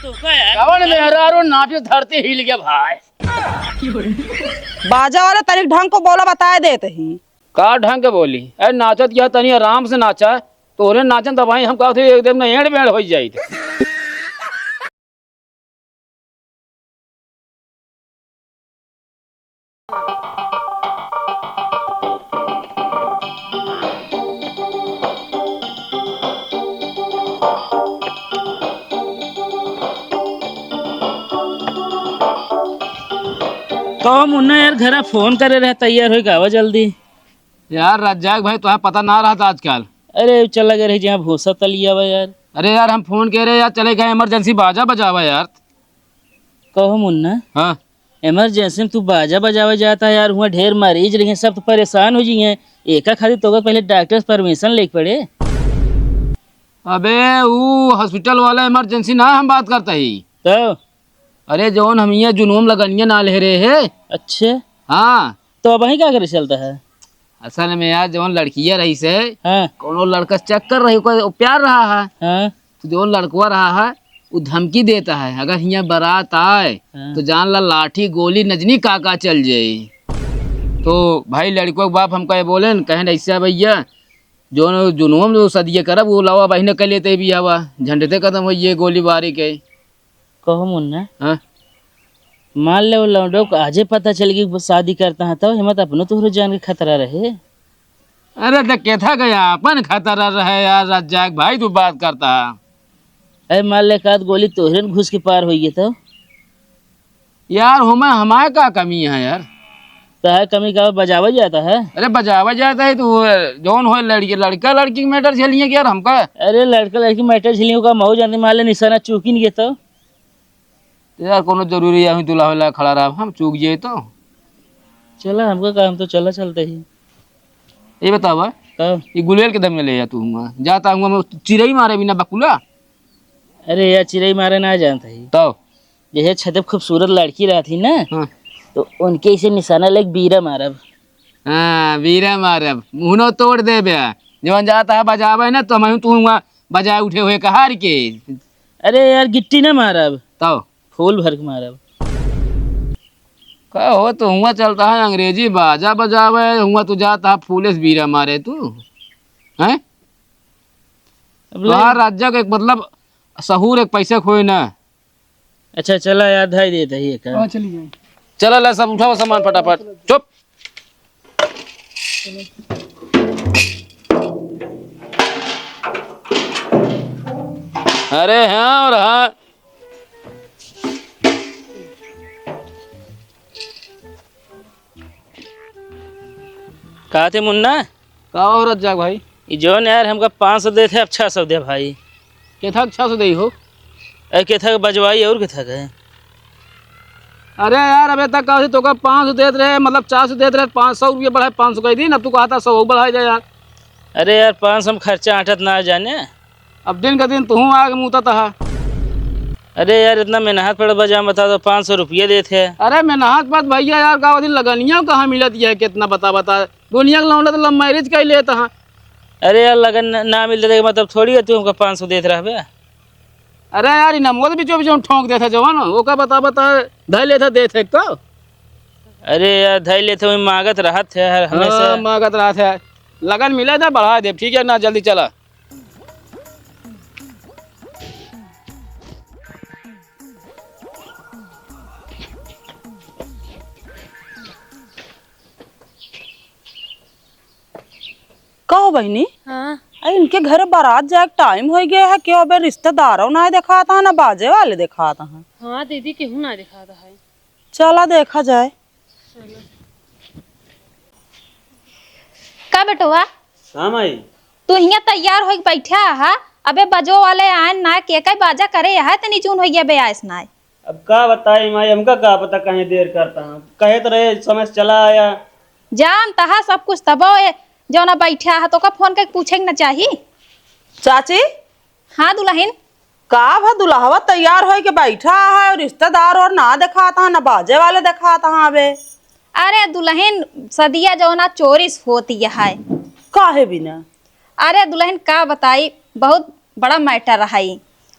तू का यार कवन मेहरारू नाचे धरती हिल गया भाई। बाजा वाले तनिक ढंग को बोला बताए देते ही। का ढंग के बोली अरे नाचत यह तनी आराम से नाचा तोरे नाचन दबाई हम कहते एकदम एड़ बेड़ हो जाई थे। कहो मुन्ना यार घरा फोन करे रहे तैयार हो गावा जल्दी। यार रज्जाक भाई तुम्हें पता ना रहा था आजकल। अरे चला गए जहाँ भूसा तलिया हुआ यार। अरे यार हम फोन कह रहे यार चले गए इमरजेंसी बाजा बजावा यार। कहो मुन्ना हाँ इमरजेंसी में तू बाजा बजावा जाता है यार, वहाँ ढेर मरीज रहे सब तो परेशान हो जाइए। एका खातिर तो पहले डॉक्टर से परमिशन ले पड़े। अबे वो हॉस्पिटल वाला इमरजेंसी ना हम बात करते ही। तो अरे जौन हम ये जुनून लगनिया ना ले रहे है। अच्छे हाँ तो अब वहीं क्या करे चलता है। असल में यार जौन लड़कियां रही से हाँ कोनो लड़का चेक कर रही को प्यार रहा है हाँ तो जो लड़कवा रहा है वो धमकी देता है अगर यहाँ बारात आए हाँ। तो जान ला लाठी गोली नजनी काका चल जाए। तो भाई लड़कों के बाप हमको ये बोले न कहें ऐसा भैया जो जुनून जो सदिये करब वो लावा बहने कर लेते भी हवा झंडते कदम हो ये गोली बारी के। कहो मुन्ना हाँ मान ले वो लौंडो को आजे पता चल गई शादी करता है तो हिम्मत अपनों तो जान के खतरा रहे। अरे तो कैथा गया अपन खतरा रहे यार रज्जाक भाई तू बात करता है। अरे मान ले काद गोली तोहरे घुस के पार हो गई तो यार हमारे का कमी है यार। है कमी का बजावा जाता है। अरे बजावा जाता है तो जौन हो लड़का लड़की मैटर झेलिए कि यार हमका। अरे लड़का लड़की मैटर झिलियों का मऊ जानते मान ले निशाना चूकी नहीं तो यार कोनो जरूरी है दूल्हा वाला खड़ा रहा हम चूक जाए तो चला हमका काम तो चला चलते ही। ये बतावा कब ये गुलेल के दम में ले जा तू हुआ जाता हुआ मैं चिड़ई मारे बिना बकुला। अरे यार चिड़ई मारे ना जानता ही तो जैसे छते खूबसूरत लड़की रहा थी ना हाँ तो उनके इसे निशाना लेके बीरा मारब। हाँ वीरा मारब मुहनो तोड़ दे बे जवन जाता है बजावे ना तो मैं तू हुआ बजाए उठे हुए कहार के। अरे यार गिट्टी ना मारब तो फूल भर के मारब। का हो तो हुआ चलता है अंग्रेजी बाजा बजावे हुआ तू जाता है फूले से बीरा मारे तू हैं। तो राज्य का एक मतलब सहूर एक पैसे खोए ना। अच्छा चला यार ढाई देता ही एक चलिए चलो ला सब उठाओ सामान फटाफट चुप। अरे हाँ और हाँ कहा थे मुन्ना का हो रज्जाक भाई ये जोन यार हमका 500 दे थे अब 600 दे भाई। के था 600 दे हो। अरे के था बजवाई और के था गए। अरे यार अबे तक कहा तो का 500 देते रहे मतलब 400 देते रहे 500 रुपये बढ़ाए 500 कही दी ना तू कहा था 100 बढ़ाई जाए यार। अरे यार 500 में खर्चा आठत ना जाने। अब दिन का दिन तू आगे मुँहता था। अरे यार इतना मेहनत पड़ बजा बता दो 500 रुपये देते। अरे मैं नहाक बात भैया यार का दिन लगनिया कहाँ मिलती है कितना बता दुनिया का लौंडा तो लव मैरिज का ही लेता है। अरे यार लगन ना मिलते मतलब थोड़ी है तू हमको 500 देते रहे। अरे यार नमो तो बीचों बीचों ठोंक देता जवान वो का बता धै लेता देते को। अरे यार धै लेते हुए मांगत रहा थे यार हमेशा मांगत रहा था लगन मिला था बढ़ा दे ठीक है ना जल्दी चला। कहो बहनी हाँ अरे इनके घर बारात जाए टाइम हो गया है क्यों अबे रिश्तेदारों ना दिखाता है ना बाजे वाले दिखाता है। हाँ दीदी केहू ना दिखाता है। चला देखा जाए। का बेटवा हाँ माई तू यहाँ तैयार हो बैठा है अबे बजो वाले आए ना के कई बाजा करे है तनी चून हो गया बेआस ना। अब का बताई माई हमका का पता कहीं देर करता हूँ कहे तो रहे समय से चला आया जान तहा सब कुछ तब जो ना बैठा है तो का फोन करके पूछेंगे ना चाहिए। चाची हाँ दुल्हन का भा दुल्हवा तैयार हो के बैठा है और रिश्तेदार और ना दिखाता है ना बाजे वाले दिखाता है अबे। अरे दुल्हन सदिया जो ना चोरिस होती है। काहे बिना अरे दुल्हन का बताई बहुत बड़ा मैटर रहा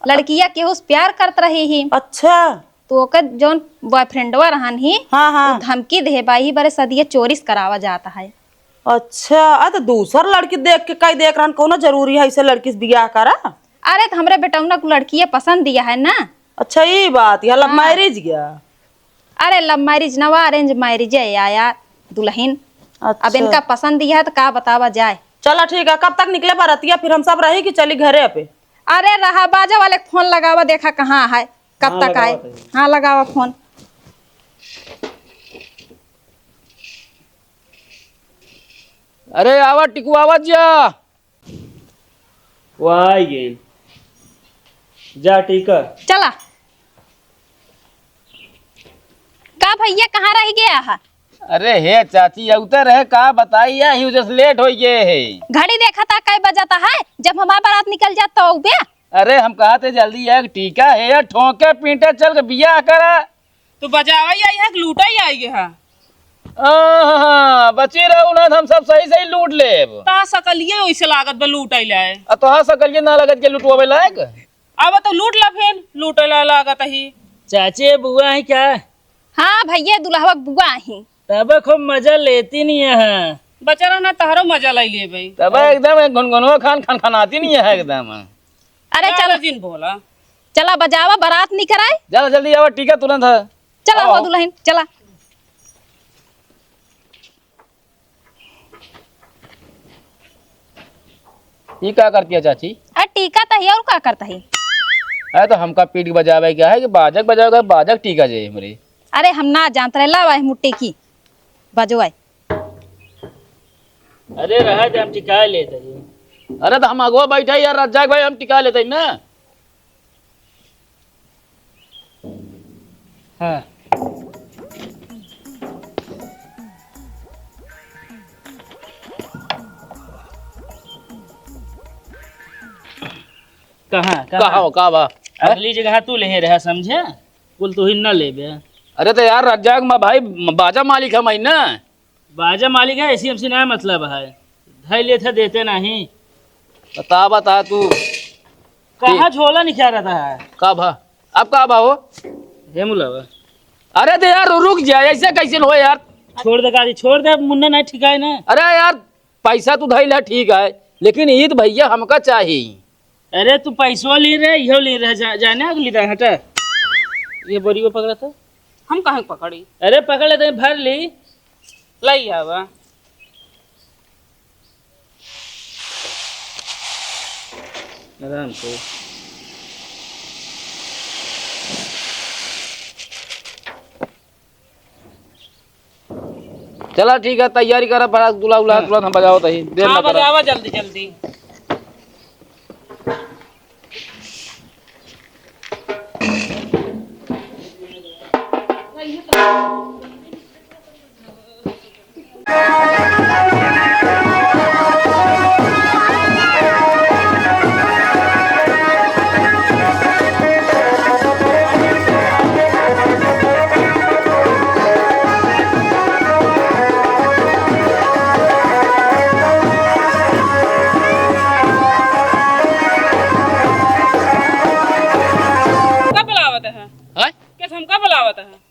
लड़किया केहू से प्यार करत रही ही अच्छा। तो ओकर जौन बॉयफ्रेंडवा रहन ही हाँ हाँ। वो धमकी दे बाही बरे सदिये चोरी से करावा जाता है। अच्छा तो दूसर लड़की देख के कई देख रहन, कोनो जरूरी है ऐसे लड़की से बियाह करा? अरे तो हमरे बेटौना को लड़किया पसंद दिया है ना। अच्छा ये बात, यह लव मैरिज गया? अरे लव मैरिज नवा अरेंज मैरिज है आया दुल्हन। अच्छा। अब इनका पसंद दिया है तो का बतावा जाए। चलो ठीक है, कब तक निकले बरतिया? फिर हम सब रहे कि चली घरे पे? अरे रहा बाजा वाले को फोन लगावा, देखा कहाँ है, कब तक आए। हाँ लगावा फोन। अरे आवा टिकू आवाज जा। वो आई गेल जा ठीक है। चला का भैया कहाँ रह गया है? अरे हे चाची उतर है का बताइए ही जैसे लेट हो गए है। घड़ी देखा था कई बजाता है, जब हमारा बारात निकल जाता हो बे। अरे हम कहा थे जल्दी एक टीका है यार, ठोके पीटे चल के बिया करा। तो बजावा ही आई है कि लूटा ही आई है? बची रहो ना, हम सब सही सही लूट ले। ता सकलिए वैसे लागत बे लूट आई लाए। तो हाँ सकल ना लगत के लुटवावे लायक। अब तो लूट ला, फिर लूट ला लागत ही। चाचे बुआ है क्या? हाँ भैया दुल्हवा बुआ ही। तब खूब मजा लेती नहीं है। बचारा ना तहरो मजा लाई ले भाई। तब एकदम गुनगुनवा खान खान खानाती नहीं है एकदम। अरे चलो जिन बोला चला बजावा बारात निकल आए। चल जल्दी आवा टीका तुरंत है। चला हो दुल्हन चला। ये क्या करती है चाची? अरे टीका तो है और क्या करता है? अरे तो हमका पीठ बजावे क्या है कि बाजक बजावे, बाजक टीका जे हमरे। अरे हम ना जानते रहे, लावा मुट्ठी की बजवाए। अरे रहा हम टिका लेते हैं। अरे तो हम अगवा बैठे यार रज्जाक भाई, हम टिका लेते हैं ना। हाँ कहाँ कहा हो का बा? अगली जगह तू ले रहा समझे, कुल तू ही न ले बे। अरे तो यार रज्जाक भाई बाजा मालिक है मैं ना। बाजा मालिक है ऐसी हमसे ना मतलब है, धै ले थे देते नहीं। बता तू कहाँ झोला निकाल रहा है? का भा अब का भा हो? हे मुलावा अरे तो यार रुक जा, ऐसे कैसे हो यार? छोड़ दे गाड़ी, छोड़ दे, मुन्ना नहीं ठीक है ना। अरे यार पैसा तू धैल है ठीक है, लेकिन ईद भैया हमका चाहिए। अरे तू पैसों ले रहे इहो ले रहे जाने अगली तरह हटा। ये बोरी को पकड़ा था, हम कहाँ पकड़ी? अरे पकड़ लेते भर ली लाई आवा। आराम से। चला ठीक है, तैयारी करा बड़ा दूल्हा उल्हा तुरंत हम बजाओ तही देर ना करा। बजावा जल्दी जल्दी।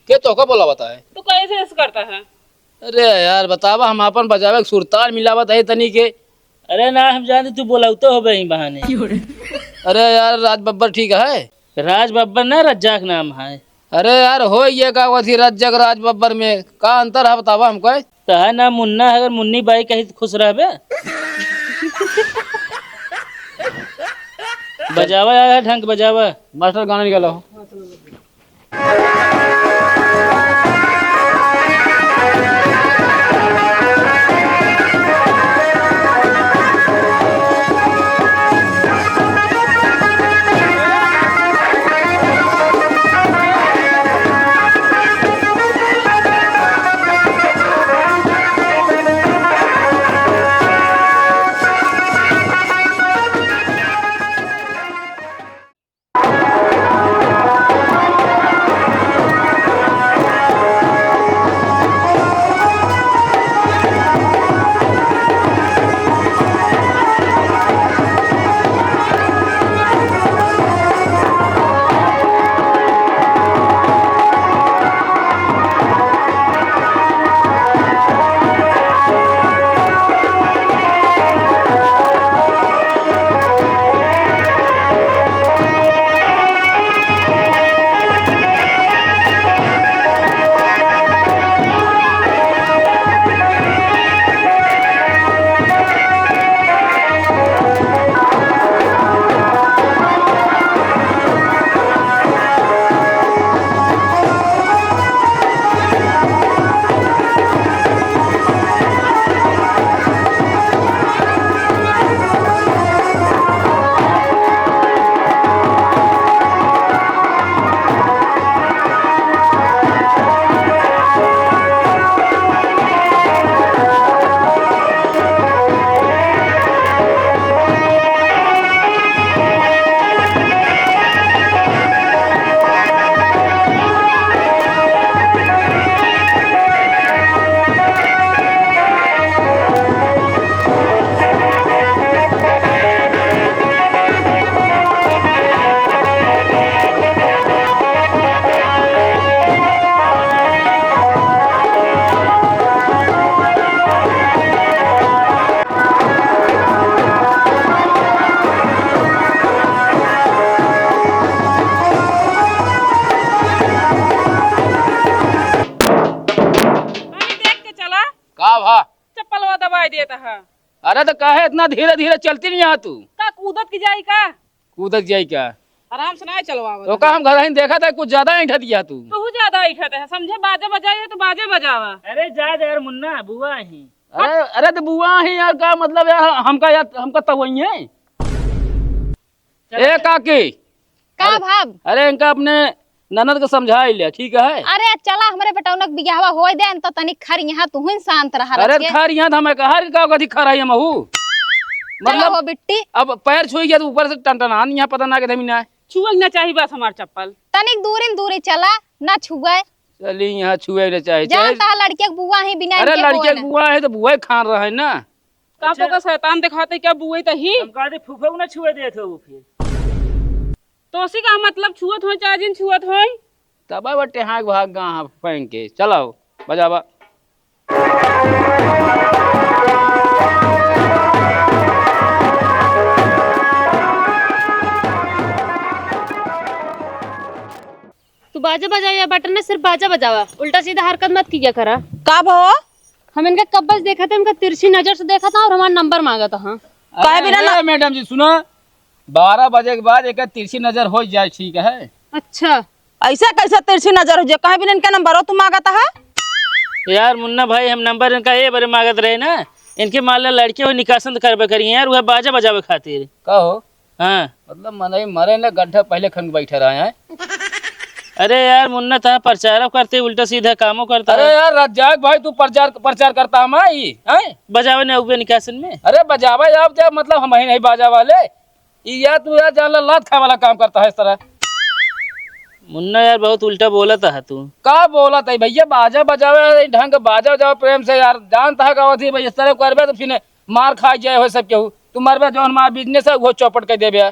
के तो का बोला बता है? तू कैसे ऐसे करता है? अरे यार बतावा, हम अपन बजावे सुरताल मिलावत है तनी के। अरे ना हम जानते तू बोलाते हो भाई बहाने। अरे यार राज बब्बर ठीक है? राज बब्बर ना रज्जाक नाम है। अरे यार हो ये का वथी रज्जक राज बब्बर में का अंतर है बतावा हमको। तो है ना मुन्ना है, अगर मुन्नी बाई कहीं तो खुश रहे। बजावा यार ढंग बजावा। मास्टर गाना निकालो। अरे तो काहे इतना धीरे धीरे चलती नहीं यहाँ तू? का कूदत की जाई का? कूदत जाई क्या? आराम से ना चलवावा। तो का हम घर ही देखा था कुछ ज्यादा ऐठा दिया तू। तू ज्यादा इठत है, समझे? बाजा बजाइए तो बाजे बजावा। अरे जा यार मुन्ना, बुआ ही। अरे अरे तो बुआ ही यार, का मतलब यार हमका तो वही है। ए काकी, का भाब? अरे इनका अपने ननद को समझा लिया, ठीक है? अरे चला हमरे बेटौनक बियाहवा होय दे तो तनी खर यहाँ तू ही शांत रहा। अरे खैर यहाँ था मैं कहा का कथी खा रही है महू, मतलब हो बिट्टी अब पैर छुई गया तो ऊपर से टनटनान यहाँ पता ना के धमी ना छुआ ना चाहिए बस हमार चप्पल। तनिक दूरी चला ना छुए। चली यहाँ छुए ले चाहे जानता लड़के के बुआ ही बिना अरे इनके लड़के बोले। की बुआ है तो बुआ खान रहा है ना। का तो का शैतान दिखाते क्या बुए तो ही। हम कहते फूफे ना छुए दे थे वो फिर। तो उसी का मतलब छुअत हो चाहे जिन छुअत हो। तब बटे हाँ भाग गा फेंक के चलाओ बजावा। तू बाजा बजाया बटन ने सिर्फ बाजा बजावा, उल्टा सीधा हरकत मत किया करा। का भवा? हम इनका कब्बस देखा था, इनका तिरछी नजर से देखा था और हमारा नंबर मांगा था। हाँ काहे बिना अरे मैडम जी सुनो, 12 बजे के बाद एक तिरछी नजर हो जाए, ठीक है? अच्छा, ऐसा कैसे तिरछी नजर हो जाए? कहे बिना इनका नंबर हो तुम मांगता है? यार मुन्ना भाई, हम नंबर इनका ये बारे मांगत रहे ना, इनके मान ला लड़के हो निकासन करबे करिए यार, वह बाजा बजावे खातिर। कहो हाँ मतलब मन मरे ना गड्ढा पहले खन बैठे रहे हैं। अरे यार मुन्ना था प्रचार करते उल्टा सीधा कामों करता अरे है। यार रज्जाक भाई तू प्रचार करता हम हैं? बजावे ने उबे निकासन में। अरे बजावा आप जब मतलब हम ही नहीं बाजा वाले, या तू यार जान लात खाए वाला काम करता है इस तरह। मुन्ना यार बहुत उल्टा बोला था तू। का बोला था भैया? बाजा बजावे ढंग बाजा बजावे प्रेम से यार, जानता है का भाई इस तरह करबे तो फिर मार खा जाए हो सब केहू। तू मरबे जो हमारा बिजनेस है वो चौपट कर देबे।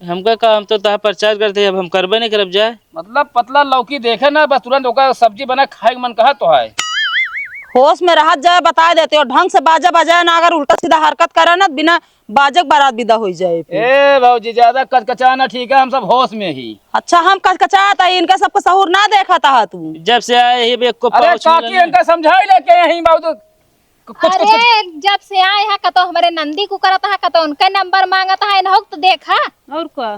हमका काम तो ता प्रचार करते, अब हम करबे नहीं करब जाए। मतलब पतला लौकी देखे ना बस तुरंत ओका सब्जी बना खाए के मन कहा तो है। होश में रहत जाए बता देते हो, ढंग से बाजा बजाए ना, अगर उल्टा सीधा हरकत करे ना बिना बाजक बारात विदा हो जाए फिर। ए भाजी ज्यादा कचकचाना ठीक है, हम सब होश में ही। अच्छा हम कचकचाता है, इनका सबको सहूर ना देखा था तू? जब से आए ही बेक को अरे पाँव छू काकी लेना। इनका समझाई लेके यही बाबू अरे जब से आए हैं कतो हमारे नंदी को करता है, कतो उनका नंबर मांगता है ना, तो देखा और क्या?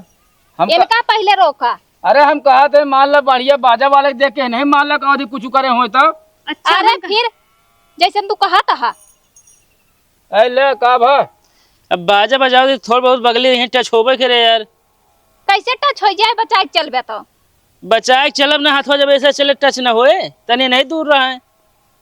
इनका पहले रोका। अरे हम कहा थे मान ला बढ़िया बाजा वाले देख के नहीं मान ला कहा कुछ करे हो तो। अच्छा अरे फिर जैसे तू कहा था। ऐ ले का भा अब बाजा बजाओ तो थोड़ा बहुत बगले यहीं टच होबे करे यार। कैसे टच हो जाए बचा के चलबे तो? बचा के चलब ना, हाथवा जब ऐसे चले टच ना होए, तनी नहीं दूर रहा है।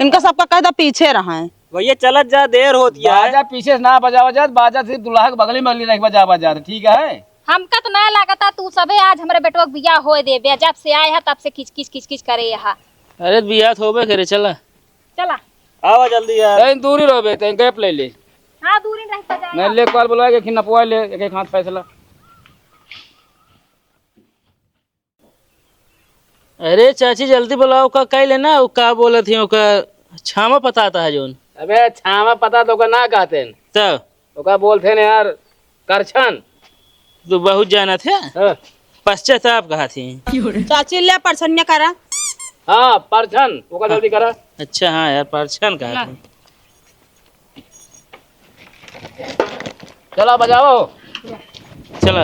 इनका सबका कहता पीछे रहा है। भैया चलत जा, देर होती है। बाजा पीछे से ना बजावा जात, बाजा से दुल्हा के बगली में रख बजावा जात, ठीक है? हमका तो ना लागता तू सबे आज हमारे बेटवा के बियाह होए दे बे। जब से आए है तब से किच करे यहाँ। अरे बियाह होबे करे, चला चला आवा जल्दी यार। तैन दूरी रहो तैन गैप ले ले। हाँ दूरी रहता जाए। मैं ले कॉल बुला के नपवा ले एक हाथ फैसला। अरे चाची जल्दी बुलाओ, का कह लेना, वो का बोला थी ओका छामा पता आता है जोन। अबे छावा पता तो का ना कहते तब तो का बोलते ने यार करछन। तो बहुत जाना थे, हाँ। पश्चाताप कहा थी। चाची ले परसन्या करा। हाँ परछन वो का जल्दी करा। अच्छा हाँ यार परछन कहा थी। चला बजाओ। चला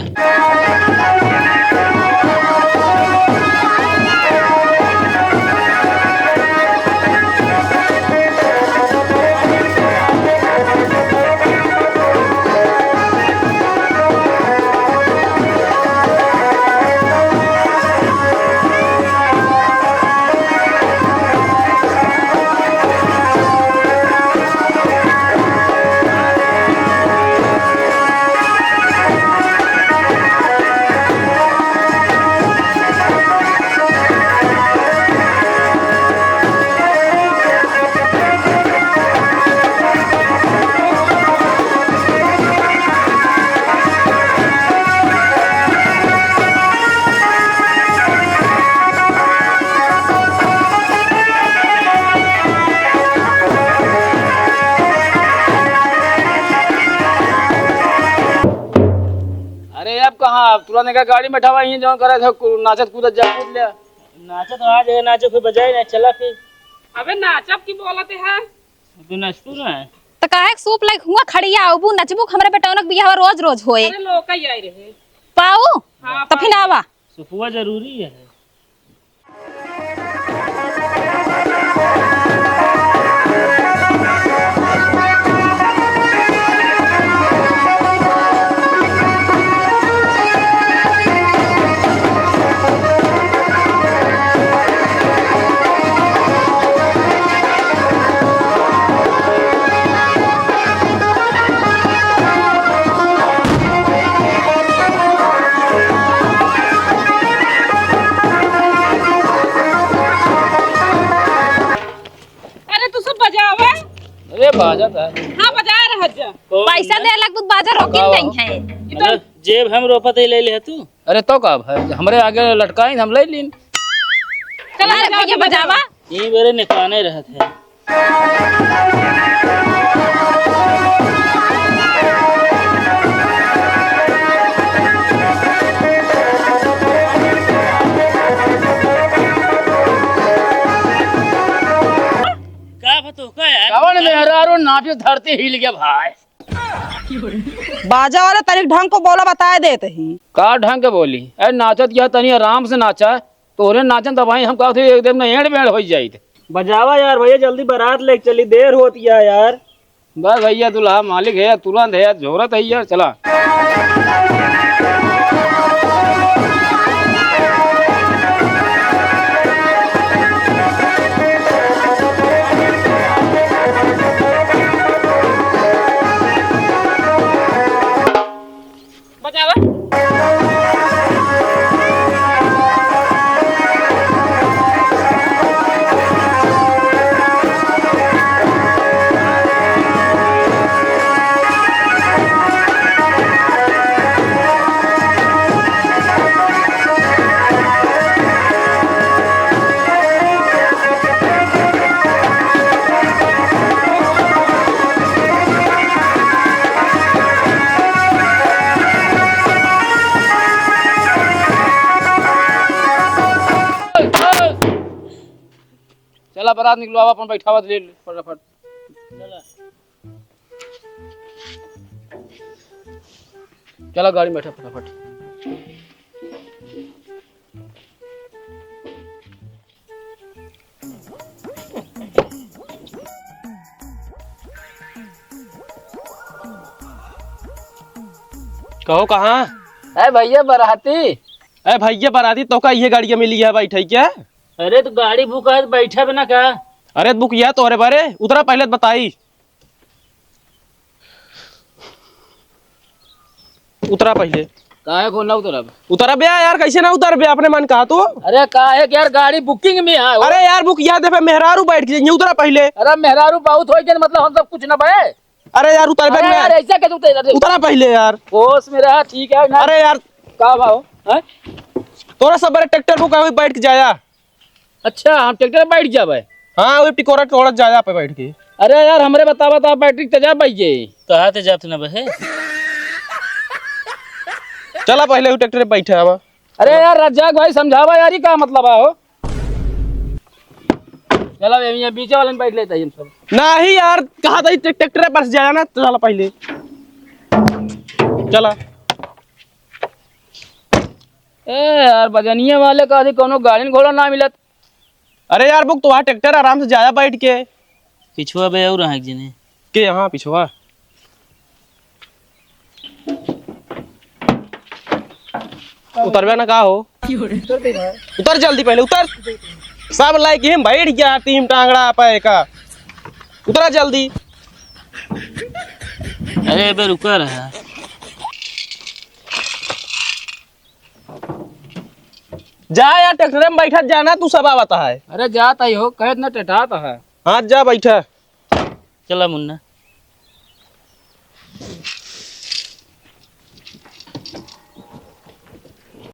अब कहाँ तुरंत का गाड़ी में बैठा यहीं जो करे थे नाचत कूदत जा कूद लिया। नाचो तो आज नाचो फिर बजाए ना, चला फिर। अबे नाचब की बोलते है? तू नाचतू ना तो काहे सूप लाइक हुआ खड़िया आबू नचबू हमरे बेटौनक बियाह रोज रोज होए लोग आई रहे पाऊ तो फिर आवा सुफुआ जरूरी है। अरे तू सब बजावे अरे बाजा था हाँ बजा रहा जा पैसा दे अलग बुत बाजार रोकिन नहीं है मतलब जेब हम रोपत ले ले तू। अरे तो कब है हमरे आगे लटकाई हम ले लीन। चला रे भैया बजावा ये मेरे निकाने रहत है। का बतो का यार कवन मेहरारू नाचे धरती हिल गया भाई। बाजा वाले तनिक ढंग को बोला बताए देते ही का ढंग के बोली अरे नाचत किया तनी आराम से नाचा तोरे नाचन दबाई हम कहते एकदम ना एड़ बेड़ हो जाई थे। बजावा यार भैया जल्दी बारात लेके चली देर होती है यार। बस भैया दुल्हा मालिक है तुरंत है जोरत है यार चला। बजावा चला बारात निकलवावा अपन बैठावा ले ले फटाफट। चला गाड़ी में बैठा फटाफट। कहो कहाँ? अरे भैया बाराती अरे भैया बाराती तो का ये गाड़ी मिली है बैठे क्या? अरे तो गाड़ी बुक है तो बैठा बिना का। अरे बुक किया तोरे बारे उतरा पहले बताई। उतरा पहले काहे को ना उतरब? उतरा बे यार कैसे ना उतर बे अपने मन कहा तो। अरे काहे कि यार गाड़ी बुकिंग में है। अरे यार बुक याद है मेहरारू बैठ के उतरा पहले। अरे मेहरारू बहुत हो गए मतलब हम सब कुछ ना बे। अरे यार उतर अरे यार ऐसा कैसे उतर? उतरा पहले यार। होश में रहा ठीक है ना। अरे यार का भाव है? तोरा सब बड़े ट्रैक्टर बुक है बैठ के जाया। अच्छा हम ट्रैक्टर में बैठ जाबे। हाँ वही टिकोरा टोड़ा जाया पे बैठ के। अरे यार हमरे बता बैटरी तेजा बैठे कहा ते जात ना बहे। चला पहले वो ट्रैक्टर पे बैठे हवा। अरे यार रज्जाक भाई समझावा यार ये का मतलब है हो। चला ये बीचे वाले में बैठ लेते हैं हम सब। नहीं यार कहा था ट्रैक्टर पर जाया ना तो चला पहले चला। ए यार बजनिया वाले का कोनो गाड़ी घोड़ा ना मिलत। अरे यार बुक तो वहाँ ट्रैक्टर आराम से जाया बैठ के। पिछुआ बे और रहा जिने के यहाँ पिछवा उतरबे ना का हो। उतर जल्दी पहले उतर। सब लाइक हम बैठ गया टीम टांगड़ा पे का। उतरा जल्दी। अरे बे रुका रहा। जा यार ट्रैक्टर में बैठा जाना तू सब आवता है। अरे जाता ही हो कहत ना टटाता है। हाँ जा बैठा। चला मुन्ना।